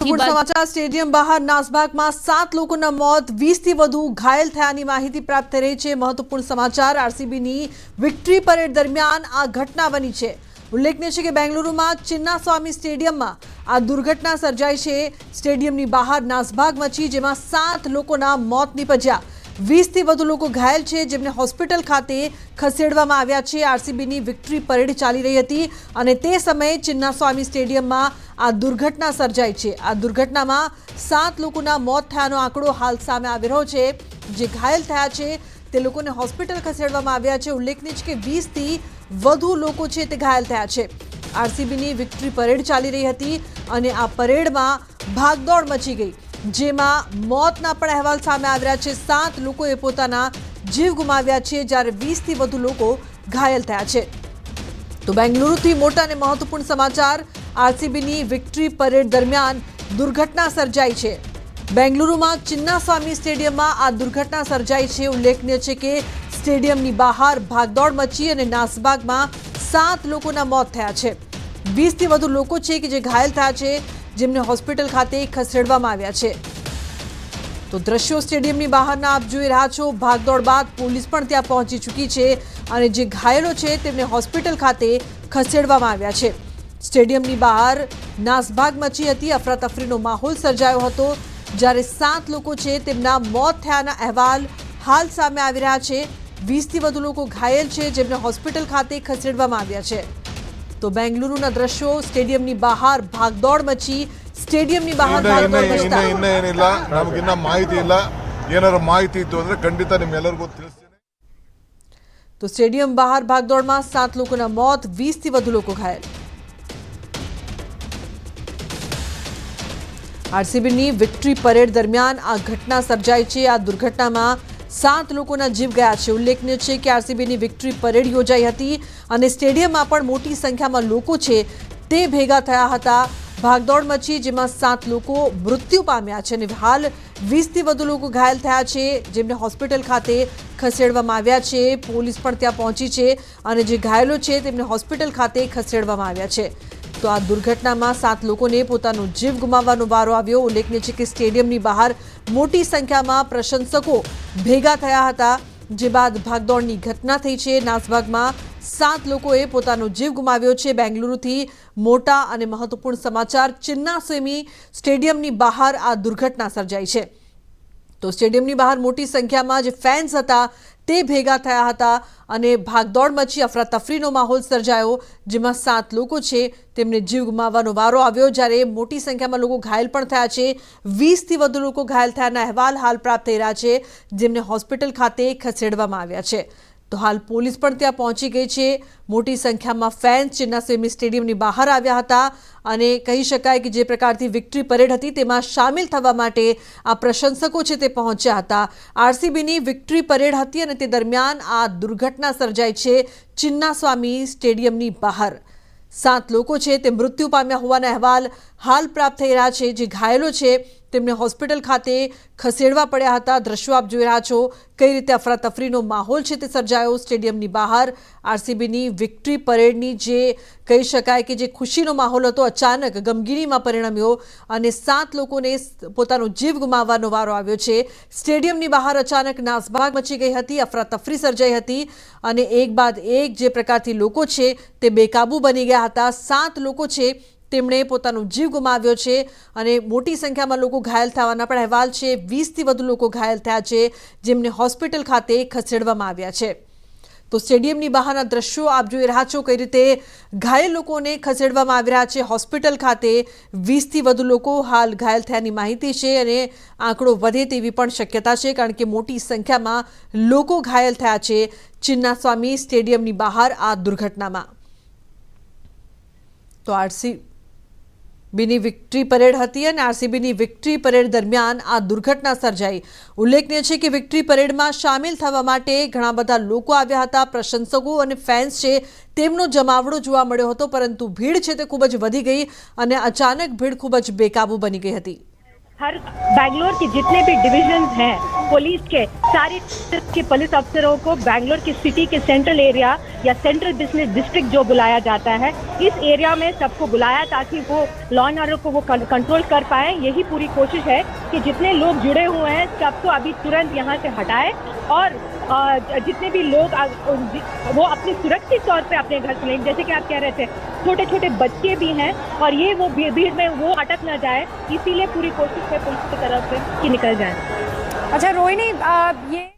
समाचार स्टेडियम बहार नासभागમાં 7 લોકોના મોત 20 થી વધુ ઘાયલ થયાની માહિતી પ્રાપ્ત થઈ રહી છે। મહત્વપૂર્ણ સમાચાર આરસીબીની વિક્ટરી પરેડ દરમિયાન આ ઘટના બની છે। ઉલ્લેખનીય છે કે બેંગલુરુમાં ચિન્નાસ્વામી સ્ટેડિયમમાં આ દુર્ઘટના સર્જાઈ છે। સ્ટેડિયમની બહાર નાસભાગ મચી જેમાં 7 લોકોના મોત નીપજ્યા। 20 થી વધુ લોકો ઘાયલ છે જેમને હોસ્પિટલ ખાતે ખસેડવામાં આવ્યા છે। આરસીબીની વિક્ટરી પરેડ ચાલી રહી હતી અને તે સમયે ચિન્નાસ્વામી સ્ટેડિયમમાં આ દુર્ઘટના સર્જાઈ છે। આ દુર્ઘટનામાં 7 લોકોના મોત થયાનો આંકડો હાલ સામે આવી રહ્યો છે। જે ઘાયલ થયા છે તે લોકોને હોસ્પિટલ ખસેડવામાં આવ્યા છે। ઉલ્લેખનીય છે કે 20 થી વધુ લોકો છે તે ઘાયલ થયા છે। આરસીબીની વિક્ટરી પરેડ ચાલી રહી હતી અને આ પરેડમાં ભાગદોડ મચી ગઈ જેમાં મોતના પણ અહેવાલ સામે આવ્યા છે। 7 લોકોએ પોતાના જીવ ગુમાવ્યા છે જ્યારે 20 થી વધુ લોકો ઘાયલ થયા છે। તો બેંગલુરુથી મોટા અને મહત્વપૂર્ણ સમાચાર આરસીબીની વિક્ટરી પરેડ દરમિયાન દુર્ઘટના સર્જાઈ છે। બેંગલુરુમાં ચિન્નાસ્વામી સ્ટેડિયમમાં આ દુર્ઘટના સર્જાઈ છે। ઉલ્લેખનીય છે કે સ્ટેડિયમની બહાર ભાગદોડ મચી અને નાસભાગમાં 7 લોકોના મોત થયા છે। 20 થી વધુ લોકો છે કે જે ઘાયલ થયા છે જેમને હોસ્પિટલ ખાતે ખસેડવામાં આવ્યા છે। તો દ્રશ્યો સ્ટેડિયમની બહારના આપ જોઈ રહ્યા છો। ભાગદોડ બાદ પોલીસ પણ ત્યાં પહોંચી ચૂકી છે અને જે ઘાયલો છે તેમને હોસ્પિટલ ખાતે ખસેડવામાં આવ્યા છે। સ્ટેડિયમની બહાર નાસભાગ મચી હતી। અફરાતફરીનો માહોલ સર્જાયો હતો જ્યારે 7 લોકો છે તેમના મોત થયાના અહેવાલ હાલ સામે આવી રહ્યા છે। 20 થી વધુ લોકો ઘાયલ છે જેમને હોસ્પિટલ ખાતે ખસેડવામાં આવ્યા છે। તો બેંગલુરુના દ્રશ્યો સ્ટેડિયમની બહાર ભાગદોડ મચી ಸ್ಟೇಡಿಯಂની બહાર ભાગદોડ મચતા ಇನ್ನೇನಿಲ್ಲ ನಮಗಿನ್ನ ಮಾಹಿತಿ ಇಲ್ಲ ಏನಾರ ಮಾಹಿತಿ ಇತ್ತು ಅಂದ್ರೆ ಖಂಡಿತ ನಿಮ್ಮೆಲ್ಲರಿಗೂ ತಿಳಿಸ್ತೀನಿ। તો સ્ટેડિયમ બહાર ભાગદોડમાં 7 લોકોના મોત 20 થી વધુ લોકો ઘાયલ। આરસીબીની વિક્ટરી પરેડ દરમિયાન આ ઘટના સર્જાઈ છે। આ દુર્ઘટનામાં 7 લોકોના જીવ ગયા છે। ઉલ્લેખનીય છે કે આરસીબીની વિક્ટરી પરેડ યોજાઈ હતી અને સ્ટેડિયમમાં પણ મોટી સંખ્યામાં લોકો છે તે ભેગા થયા હતા। ભાગદોડ મચી જેમાં 7 લોકો મૃત્યુ પામ્યા છે અને હાલ 20 થી વધુ લોકો ઘાયલ થયા છે જેમને હોસ્પિટલ ખાતે ખસેડવામાં આવ્યા છે। પોલીસ પણ ત્યાં પહોંચી છે અને જે ઘાયલો છે તેમને હોસ્પિટલ ખાતે ખસેડવામાં આવ્યા છે। તો આ દુર્ઘટનામાં 7 લોકોને પોતાનો જીવ ગુમાવવાનો વારો આવ્યો। ઉલ્લેખનીય છે કે સ્ટેડિયમની બહાર મોટી સંખ્યામાં પ્રશંસકો ભેગા થયા હતા જે બાદ ભાગદોડની ઘટના થઈ છે। નાસભાગમાં 7 લોકોએ પોતાનો જીવ ગુમાવ્યો છે। બેંગલુરુથી મોટા અને મહત્વપૂર્ણ સમાચાર ચિન્નાસ્વામી સ્ટેડિયમની બહાર આ દુર્ઘટના સર્જાઈ છે। તો સ્ટેડિયમની બહાર મોટી સંખ્યામાં જે ફેન્સ હતા તે ભેગા થયા હતા અને ભાગદોડ મચી અફરાતફરીનો માહોલ સર્જાયો જેમાં 7 લોકો છે તેમને જીવ ગુમાવવાનો વારો આવ્યો જ્યારે મોટી સંખ્યામાં લોકો ઘાયલ પણ થયા છે। 20 થી વધુ લોકો ઘાયલ થયાના અહેવાલ હાલ પ્રાપ્ત થઈ રહ્યા છે જેમને હોસ્પિટલ ખાતે ખસેડવામાં આવ્યા છે। તો હાલ પોલીસ પણ ત્યાં પહોંચી ગઈ છે। મોટી સંખ્યામાં ફેન્સ ચિન્નાસ્વામી સ્ટેડિયમની બહાર આવ્યા હતા અને કહી શકાય કે જે પ્રકારથી વિક્ટરી પરેડ હતી તેમાં સામેલ થવા માટે આ પ્રશંસકો છે તે પહોંચ્યા હતા। આરસીબીની વિક્ટરી પરેડ હતી અને તે દરમિયાન આ દુર્ઘટના સર્જાઈ છે ચિન્નાસ્વામી સ્ટેડિયમની બહાર। 7 લોકો છે તે મૃત્યુ પામ્યા હોવાના અહેવાલ હાલ પ્રાપ્ત થઈ રહ્યા છે। જે ઘાયલો છે તેમને હોસ્પિટલ ખાતે ખસેડવા પડ્યા હતા। દ્રશ્યો આપ જોઈ રહ્યા છો કઈ રીતે અફરાતફરીનો માહોલ છે તે સર્જાયો સ્ટેડિયમની બહાર। આરસીબીની વિક્ટરી પરેડની જે કહી શકાય કે જે ખુશીનો માહોલ હતો અચાનક ગમગીનીમાં પરિણમ્યો અને 7 લોકોને પોતાનો જીવ ગુમાવવાનો વારો આવ્યો છે। સ્ટેડિયમની બહાર અચાનક નાસભાગ મચી ગઈ હતી, અફરાતફરી સર્જાઈ હતી અને એક બાદ એક જે પ્રકારથી લોકો છે તે બેકાબૂ બની ગયા હતા। 7 લોકો છે તેમણે પોતાનો જીવ ગુમાવ્યો છે અને મોટી સંખ્યામાં લોકો ઘાયલ થવાના પણ અહેવાલ છે। 20 થી વધુ લોકો ઘાયલ થયા છે જેમને હોસ્પિટલ ખાતે ખસેડવામાં આવ્યા છે। તો સ્ટેડિયમની બહારના દ્રશ્યો આપ જોઈ રહ્યા છો કઈ રીતે ઘાયલ લોકોને ખસેડવામાં આવી રહ્યા છે હોસ્પિટલ ખાતે। 20 થી વધુ લોકો હાલ ઘાયલ થયાની માહિતી છે અને આંકડો વધે તેવી પણ શક્યતા છે કારણ કે મોટી સંખ્યામાં લોકો ઘાયલ થયા છે ચિન્નાસ્વામી સ્ટેડિયમની બહાર આ દુર્ઘટનામાં। તો આરસીબીની વિક્ટરી પરેડ હતી અને આરસીબીની વિક્ટરી પરેડ દરમિયાન આ દુર્ઘટના સર્જાઈ। ઉલ્લેખનીય છે કે વિક્ટરી પરેડમાં સામેલ થવા માટે ઘણા બધા લોકો આવ્યા હતા। પ્રશંસકો અને ફેન્સ છે તેમનો જમાવડો જોવા મળ્યો હતો પરંતુ ભીડ છે તે ખૂબ જ વધી ગઈ અને અચાનક ભીડ ખૂબ જ બેકાબૂ બની ગઈ હતી। हर बैंगलोर के जितने भी डिविजन्स हैं पुलिस के, सारे के पुलिस अफसरों को बैंगलोर की सिटी के सेंट्रल एरिया या सेंट्रल बिजनेस डिस्ट्रिक्ट जो बुलाया जाता है, इस एरिया में सबको बुलाया ताकि वो लॉ एंड ऑर्डर को वो कंट्रोल कर पाए। यही पूरी कोशिश है कि जितने लोग जुड़े हुए हैं सबको अभी तुरंत यहाँ से हटाए और जितने भी लोग वो अपने सुरक्षित तौर पे अपने घर चलें। जैसे कि आप कह रहे थे, छोटे छोटे बच्चे भी हैं और ये वो भीड़ में वो अटक न जाए, इसीलिए पूरी कोशिश है पुलिस की तरफ से कि निकल जाए। अच्छा रोहिणी, ये